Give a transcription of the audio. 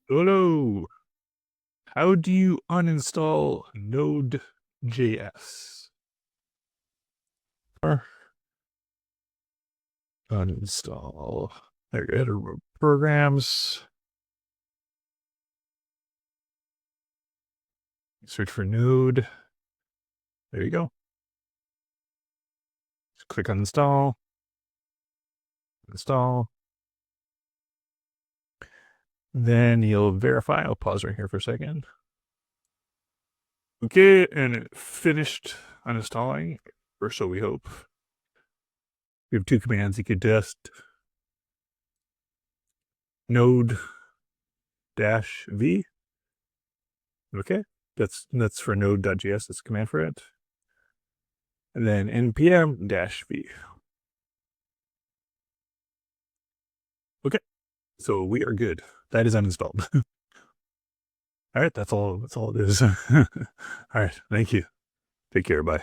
Hello. How do you uninstall Node.js? Or uninstall. There you go. Programs. Search for Node. There you go. Just click on install. Install. Then you'll verify. I'll pause right here for a second. Okay, and it finished uninstalling, or so we hope. We have two commands you could test. Node-v. Okay, that's for Node.js. That's the command for it. And then npm-v. Okay, so we are good. That is uninstalled. All right, that's all it is. All right, thank you. Take care, bye.